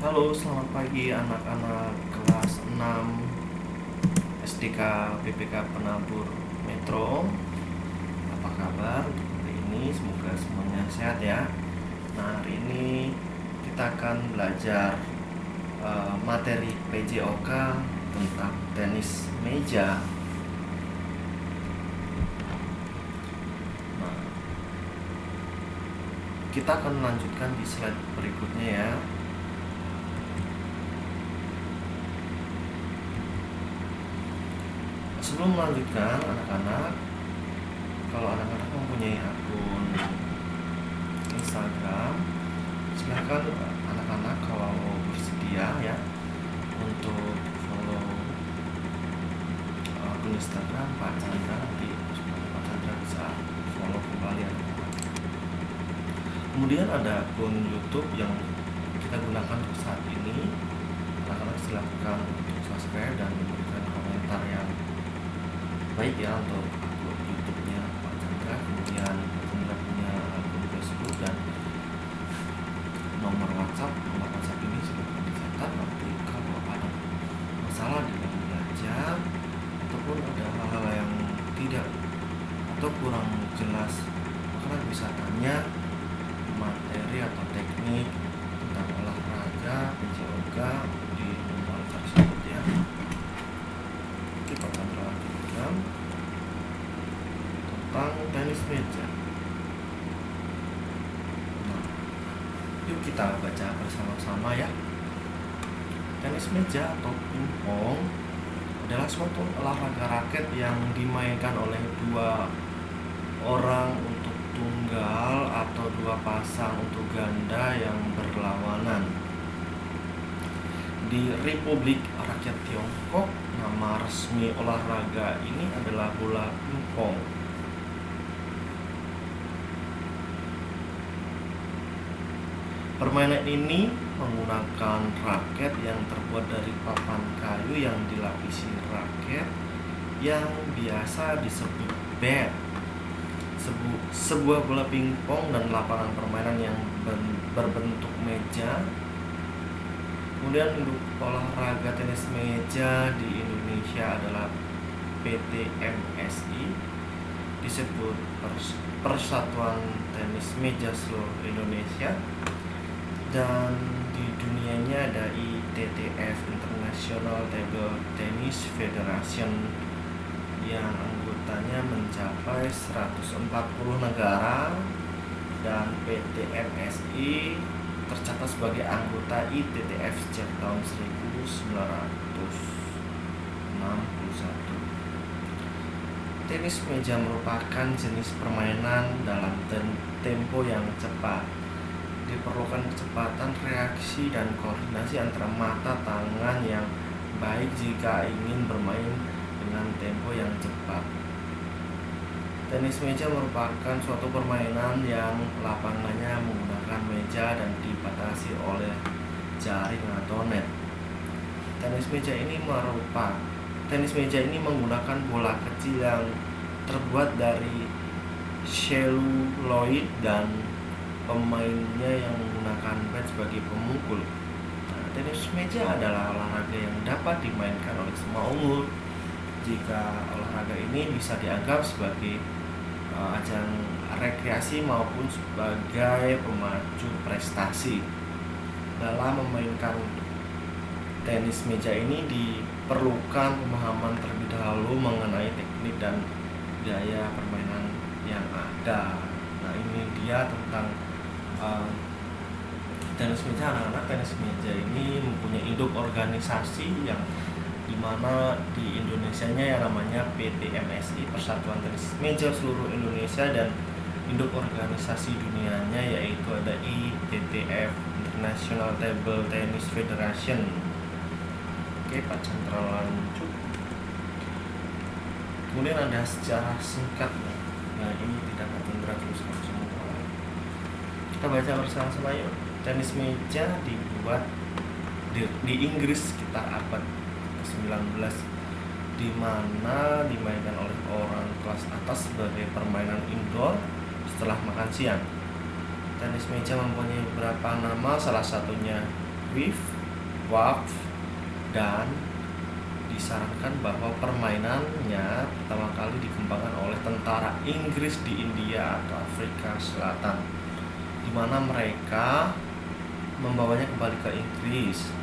Halo, selamat pagi anak-anak kelas 6 SDK BPK Penabur Metro. Apa kabar untuk hari ini? Semoga semuanya sehat ya. Nah, hari ini kita akan belajar materi PJOK tentang tenis meja. Nah, kita akan lanjutkan di slide berikutnya ya. Sebelum melanjutkan, anak-anak, kalau anak-anak mempunyai akun Instagram, silahkan anak-anak kalau bersedia ya untuk follow akun Instagram Pak Chandra, nanti supaya Pak Chandra bisa follow kembali anak-anak. Kemudian ada akun YouTube yang kita gunakan untuk saat ini. Anak-anak silahkan untuk subscribe dan memberikan komentar yang baik ya untuk akun YouTube-nya Pak Chandra. Kemudian Pak Chandra punya akun Facebook dan nomor WhatsApp ini silahkan dicatat. Nanti kalau ada masalah dalam belajar ataupun ada hal-hal yang tidak atau kurang jelas, maka bisa tanya materi atau teknik tentang olahraga PJOK di nomor tersebut ya. Oke, Pak Chandra lanjutkan tentang tenis meja. Nah, yuk kita baca bersama-sama ya. Tenis meja atau pingpong adalah suatu olahraga raket yang dimainkan oleh dua orang untuk tunggal atau dua pasang untuk ganda yang berlawanan. Di Republik Rakyat Tiongkok, nama resmi olahraga ini adalah bola pingpong. Permainan ini menggunakan raket yang terbuat dari papan kayu yang dilapisi raket yang biasa disebut bat. Sebuah bola pingpong dan lapangan permainan yang berbentuk meja. Kemudian induk olahraga tenis meja di Indonesia adalah PT MSI, disebut Persatuan Tenis Meja Seluruh Indonesia, dan di dunianya ada ITTF, International Table Tennis Federation, yang anggotanya mencapai 140 negara, dan PT MSI tercatat sebagai anggota ITTF sejak tahun 1961. Tenis meja merupakan jenis permainan dalam tempo yang cepat. Diperlukan kecepatan reaksi dan koordinasi antara mata tangan yang baik jika ingin bermain dengan tempo yang cepat. Tenis meja merupakan suatu permainan yang lapangannya menggunakan meja dan dibatasi oleh jaring atau net. Tenis meja ini menggunakan bola kecil yang terbuat dari seluloid dan pemainnya yang menggunakan bat sebagai pemukul. Nah, tenis meja adalah olahraga yang dapat dimainkan oleh semua umur. Jika olahraga ini bisa dianggap sebagai ajang rekreasi maupun sebagai pemacu prestasi. Dalam memainkan tenis meja ini diperlukan pemahaman terlebih dahulu mengenai teknik dan gaya permainan yang ada. Nah, ini dia tentang tenis meja. Anak-anak, tenis meja ini mempunyai induk organisasi yang dimana di Indonesianya yang namanya PT MSI, Persatuan Tenis Meja Seluruh Indonesia, dan induk organisasi dunianya yaitu ada ITTF, International Table Tennis Federation. Oke, Pak Chandra lanjut. Kemudian ada sejarah singkat. Nah, ini tidak Pak Chandra teruskan semua. Kita baca bersama-sama yuk. Tenis meja dibuat di Inggris sekitar abad ke-19, di mana dimainkan oleh orang kelas atas sebagai permainan indoor setelah makan siang. Tenis meja mempunyai beberapa nama, salah satunya Waqf, dan disarankan bahwa permainannya pertama kali dikembangkan oleh tentara Inggris di India atau Afrika Selatan, di mana mereka membawanya kembali ke Inggris.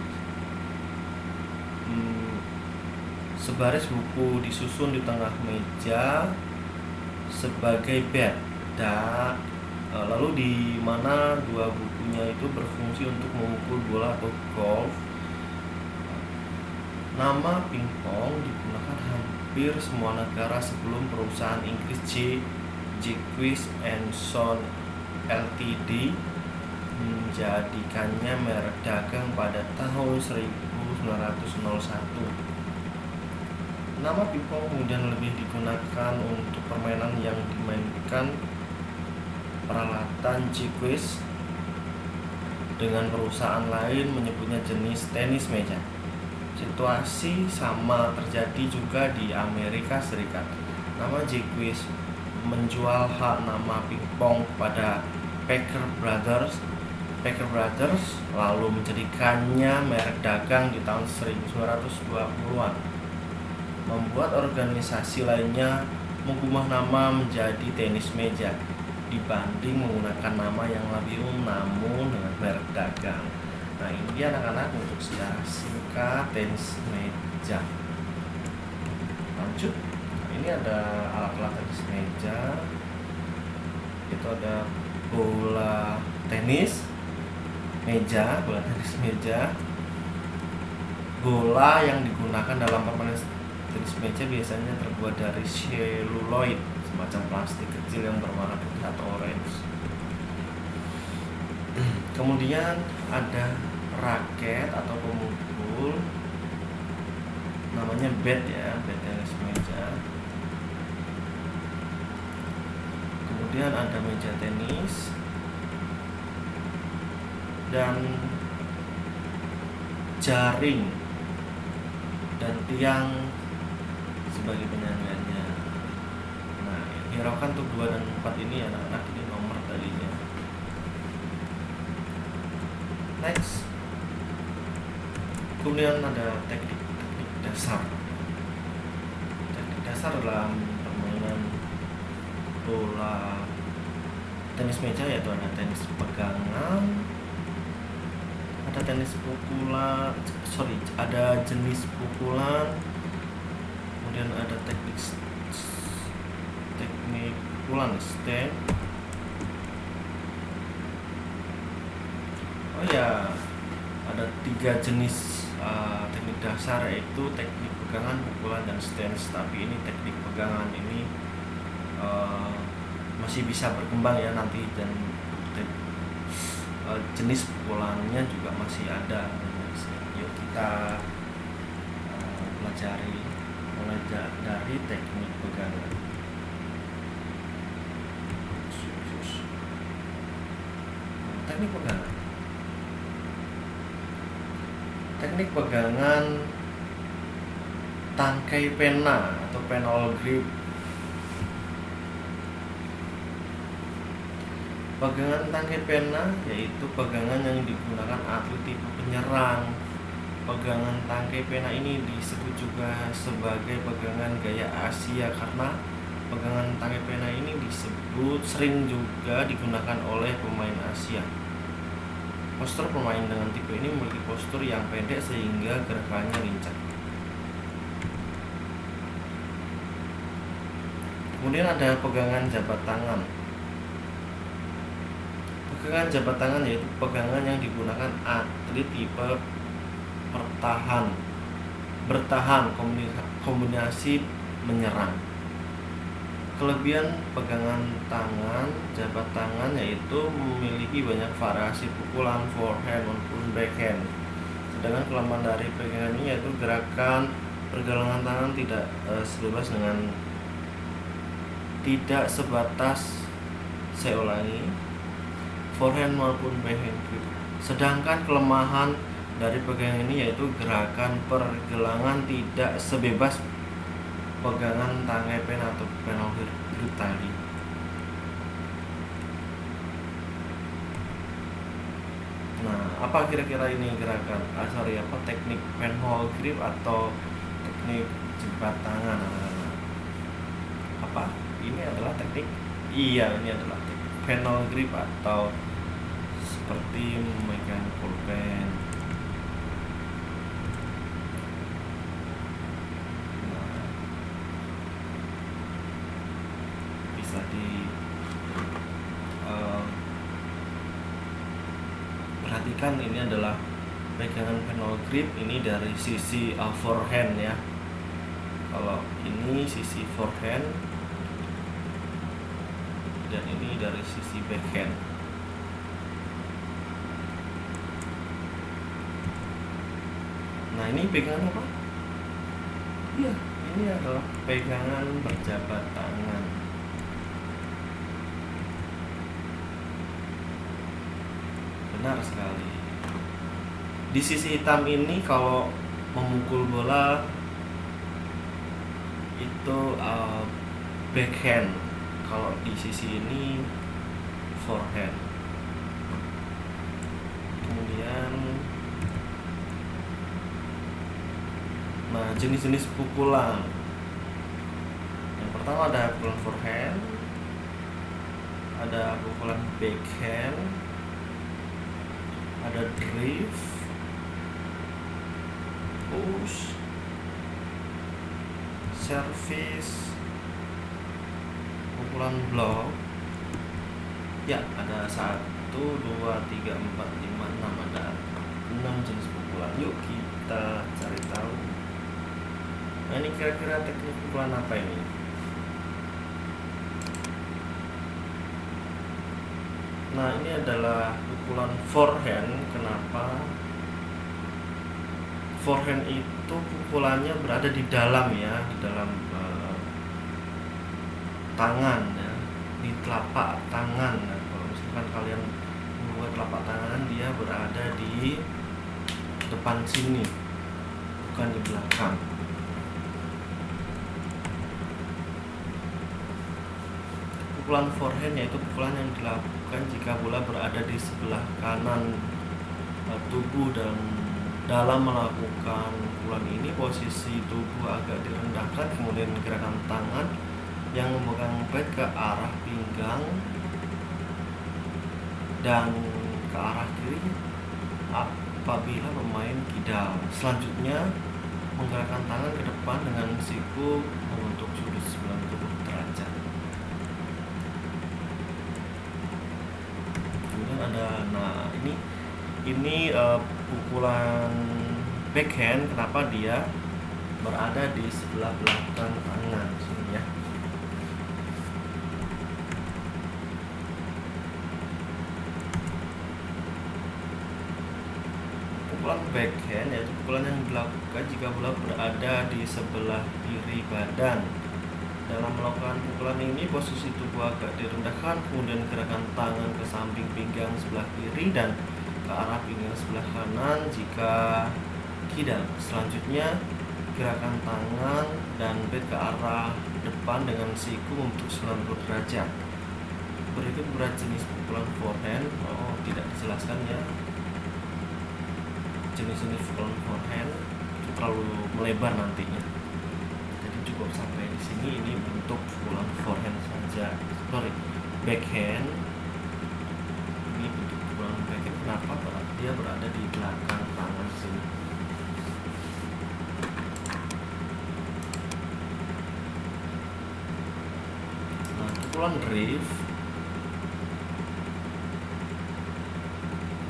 Sebaris buku disusun di tengah meja sebagai bed, dan lalu di mana dua bukunya itu berfungsi untuk memukul bola atau golf. Nama pingpong digunakan hampir semua negara sebelum perusahaan Inggris Jacques and Son Ltd menjadikannya merek dagang pada tahun 1901. Nama pingpong kemudian lebih digunakan untuk permainan yang dimainkan peralatan Jacques, dengan perusahaan lain menyebutnya jenis tenis meja. Situasi sama terjadi juga di Amerika Serikat. Nama Jacques menjual hak nama pingpong pada Parker Brothers lalu menjadikannya merek dagang di tahun 1920-an. Membuat organisasi lainnya mengubah nama menjadi tenis meja dibanding menggunakan nama yang lebih umum namun dengan merek dagang. Nah, ini dia anak-anak untuk secara singkat tenis meja. Lanjut. Nah, ini ada alat-alat tenis meja. Itu ada bola tenis meja, Bola yang digunakan dalam permainan tenis meja biasanya terbuat dari seluloid, semacam plastik kecil yang berwarna putih atau orange. Kemudian ada raket atau pemukul, namanya bat tenis meja. Kemudian ada meja tenis dan jaring dan tiang sebagai penyangga-nya. Nah, hiraukan untuk 2 dan 4 ini anak-anak, ini nomor tadinya. Next. Kemudian ada teknik dasar. Teknik dasar dalam permainan bola tenis meja yaitu ada tenis pegangan, ada jenis pukulan, kemudian ada teknik pukulan stand. Ada 3 jenis teknik dasar, yaitu teknik pegangan, pukulan, dan stance. Tapi ini teknik pegangan ini masih bisa berkembang ya nanti, dan jenis pukulannya juga masih ada. Yuk kita pelajari mulai dari teknik pegangan. Teknik pegangan. Teknik pegangan tangkai pena atau penal grip. Pegangan tangkai pena yaitu pegangan yang digunakan atlet tipe penyerang. Pegangan tangkai pena ini disebut juga sebagai pegangan gaya Asia karena pegangan tangkai pena ini sering juga digunakan oleh pemain Asia. Postur pemain dengan tipe ini memiliki postur yang pendek sehingga gerakannya lincah. Kemudian ada pegangan jabat tangan. Pegangan jabat tangan yaitu pegangan yang digunakan atlet tipe bertahan kombinasi menyerang. Kelebihan pegangan tangan jabat tangan yaitu memiliki banyak variasi pukulan forehand maupun backhand. Sedangkan kelemahan dari pegangan ini yaitu gerakan pergelangan tangan tidak sebatas forehand maupun backhand. Sedangkan kelemahan dari pegangan ini yaitu gerakan pergelangan tidak sebebas pegangan tangkai pena atau penal grip tadi. Nah, Apa kira-kira ini gerakan? Teknik penhole grip atau teknik jebat tangan? Apa? Ini adalah teknik. Iya, ini adalah teknik penhole grip atau seperti memegang pulpen. Nah, bisa perhatikan, ini adalah pegangan penhole grip ini dari sisi forehand ya. Kalau ini sisi forehand dan ini dari sisi backhand. Nah, ini pegangan apa? Iya, ini adalah pegangan berjabat tangan. Benar sekali. Di sisi hitam ini kalau memukul bola itu backhand. Kalau di sisi ini forehand. Kemudian jenis-jenis pukulan. Yang pertama ada pukulan forehand, ada pukulan backhand, ada drift, push, service, pukulan block. Ya, ada 1, 2, 3, 4, 5, 6, ada 6 jenis pukulan. Yuk kita cari tahu. Nah, ini kira-kira teknik pukulan apa ini? Nah, ini adalah pukulan forehand. Kenapa? Forehand itu pukulannya berada di dalam ya, di dalam tangan ya, di telapak tangan. Nah, kalau misalkan kalian membuat telapak tangan, dia berada di depan sini, bukan di belakang. Pukulan forehand yaitu pukulan yang dilakukan jika bola berada di sebelah kanan tubuh, dan dalam melakukan pukulan ini posisi tubuh agak direndahkan, kemudian gerakan tangan yang memegang bat ke arah pinggang dan ke arah kiri apabila pemain kidal. Selanjutnya menggerakkan tangan ke depan dengan siku membentuk sudut 90 derajat. Ada, ini pukulan backhand. Kenapa dia berada di sebelah belakang tangan sini ya? Pukulan backhand yaitu pukulan yang dilakukan jika bola berada di sebelah kiri badan. Dalam melakukan pukulan ini posisi tubuh agak direndahkan, kemudian gerakan tangan ke samping pinggang sebelah kiri dan ke arah pinggang sebelah kanan jika kidal. Selanjutnya gerakan tangan dan bat ke arah depan dengan siku membentuk 90 derajat. Berikut beberapa jenis pukulan forehand. Tidak dijelaskan ya jenis-jenis pukulan forehand, itu terlalu melebar nantinya. Cukup sampai di sini. Ini bentuk pukulan forehand saja. Backhand. Ini bentuk pukulan backhand. Kenapa? Dia berada di belakang tangan sini. Nah, pukulan drift.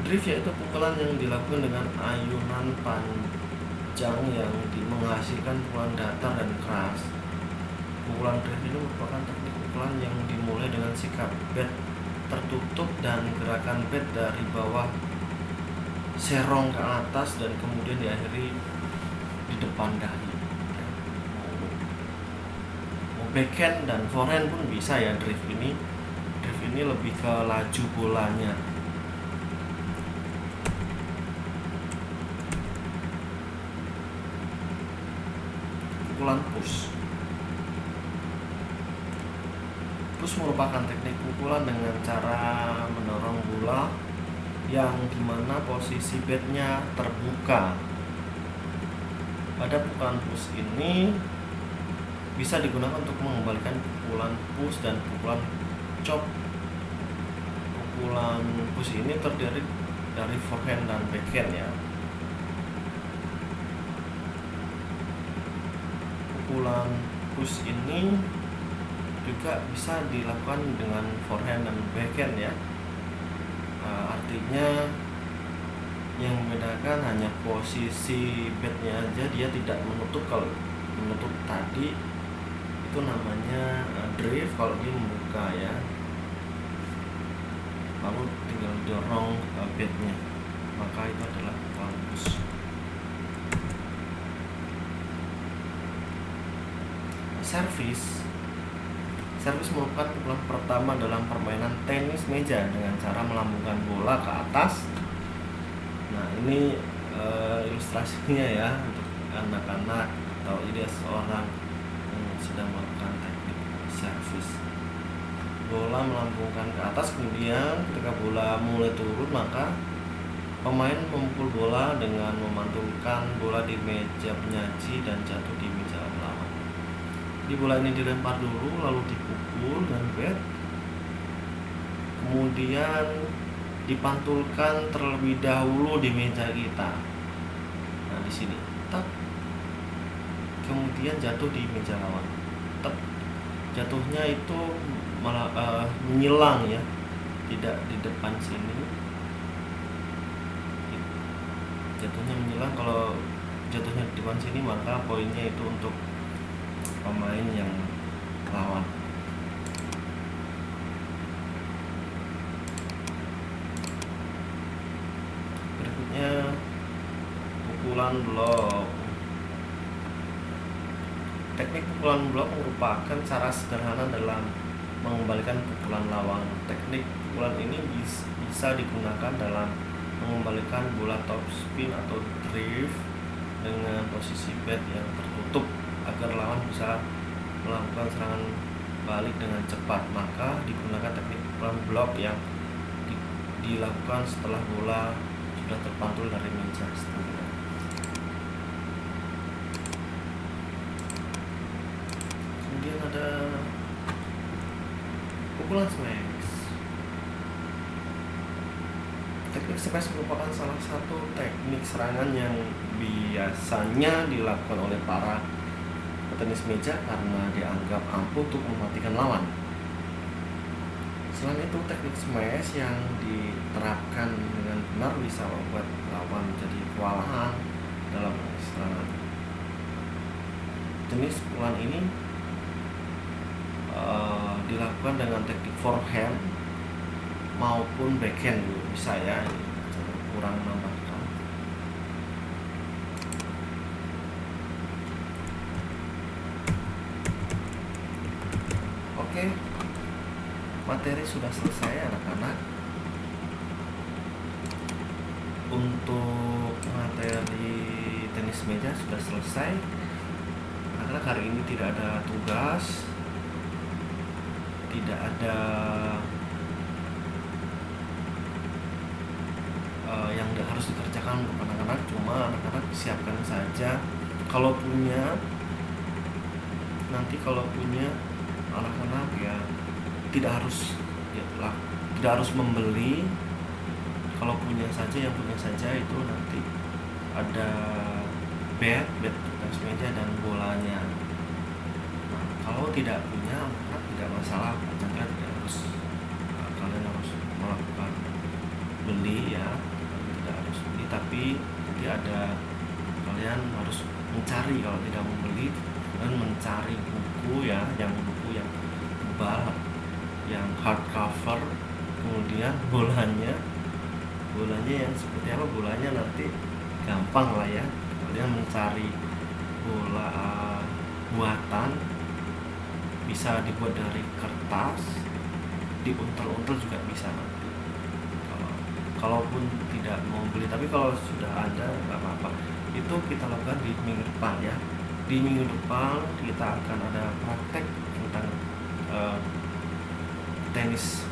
Drift yaitu pukulan yang dilakukan dengan ayunan panjang yang menghasilkan pukulan datar dan keras. Pukulan drift ini merupakan teknik pukulan yang dimulai dengan sikap bat tertutup dan gerakan bat dari bawah serong ke atas dan kemudian diakhiri di depan dahi. Backhand dan forehand pun bisa ya drift ini. Drift ini lebih ke laju bolanya. Pukulan push. Push merupakan teknik pukulan dengan cara mendorong bola yang dimana posisi bednya terbuka. Pada pukulan push ini bisa digunakan untuk mengembalikan pukulan push dan pukulan chop. Pukulan push ini terdiri dari forehand dan backhand ya. Pukulan push ini juga bisa dilakukan dengan forehand dan backhand ya. Artinya yang membedakan hanya posisi bednya aja, dia tidak menutup. Kalau menutup tadi itu namanya drift, kalau dia membuka ya, lalu tinggal dorong bednya, maka itu adalah pukulan push. Servis merupakan pukulan pertama dalam permainan tenis meja dengan cara melambungkan bola ke atas. Nah, ini ilustrasinya ya untuk anak-anak atau ide seorang yang sedang melakukan teknik servis. Bola melambungkan ke atas, kemudian ketika bola mulai turun maka pemain memukul bola dengan memantulkan bola di meja penyaji dan jatuh di meja lawan. Di bola ini dilempar dulu lalu dipukul dengan bat, kemudian dipantulkan terlebih dahulu di meja kita. Nah, di sini tap, kemudian jatuh di meja lawan. Tap, jatuhnya itu malah menyilang ya, tidak di depan sini. Jatuhnya menyilang. Kalau jatuhnya di depan sini maka poinnya itu untuk pemain yang lawan. Berikutnya pukulan blok. Teknik pukulan blok merupakan cara sederhana dalam mengembalikan pukulan lawan. Teknik pukulan ini bisa digunakan dalam mengembalikan bola top spin atau drift dengan posisi bat yang tertutup agar lawan bisa melakukan serangan balik dengan cepat. Maka digunakan teknik pukulan blok yang dilakukan setelah bola sudah terpantul dari meja setengah. Kemudian ada pukulan smash. Teknik smash merupakan salah satu teknik serangan yang biasanya dilakukan oleh para petenis meja karena dianggap ampuh untuk mematikan lawan. Selain itu, teknik smash yang diterapkan dengan benar bisa membuat lawan menjadi kewalahan dalam serangan. Jenis pukulan ini dilakukan dengan teknik forehand maupun backhand dulu bisa ya, kurang menambahkan. Oke, materi sudah selesai anak-anak. Untuk materi tenis meja sudah selesai. Anak-anak hari ini tidak ada tugas, tidak ada yang harus dikerjakan untuk anak-anak, cuma anak-anak siapkan saja. Kalau punya anak-anak ya tidak harus membeli. Kalau punya saja, yang punya saja itu nanti ada bat tenis meja dan bolanya. Nah, kalau tidak punya anak tidak masalah, anak tidak harus kalian harus melakukan beli ya, tidak harus beli, tapi nanti ada kalian harus mencari. Kalau tidak membeli dan mencari buku ya, yang buku yang tebal, yang hardcover, kemudian bolanya yang seperti apa, bolanya nanti gampang lah ya, kalian mencari bola buatan, bisa dibuat dari kertas, diuntel-untel juga bisa nanti. Kalaupun tidak mau beli, tapi kalau sudah ada nggak apa-apa. Itu kita lakukan di minggu depan ya. Di minggu depan kita akan ada praktek tentang tenis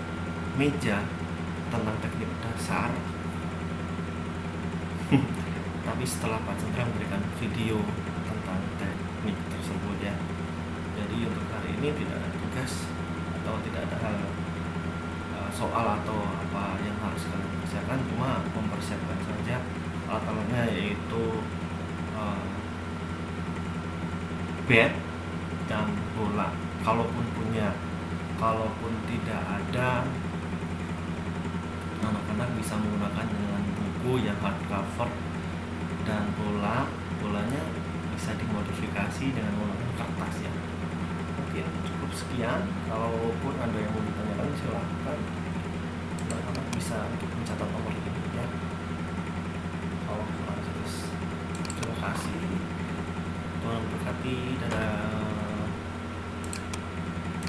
meja, tentang teknik dasar Tapi setelah Pak Chandra memberikan video tentang teknik tersebut ya. Jadi untuk hari ini tidak ada tugas atau tidak ada hal soal atau apa yang harus kalian kerjakan, cuma mempersiapkan saja alat-alatnya, yaitu bat dan bola kalaupun punya. Kalaupun tidak ada, anak-anak bisa menggunakan dengan buku yang hardcover, dan bolanya bisa dimodifikasi dengan menggunakan kertas ya. Mungkin cukup sekian. Kalaupun ada yang mau ditanyakan silahkan, anak-anak bisa untuk mencatat nomor ini ya. Kalau terus terima kasih, Tuhan berkati, dadah.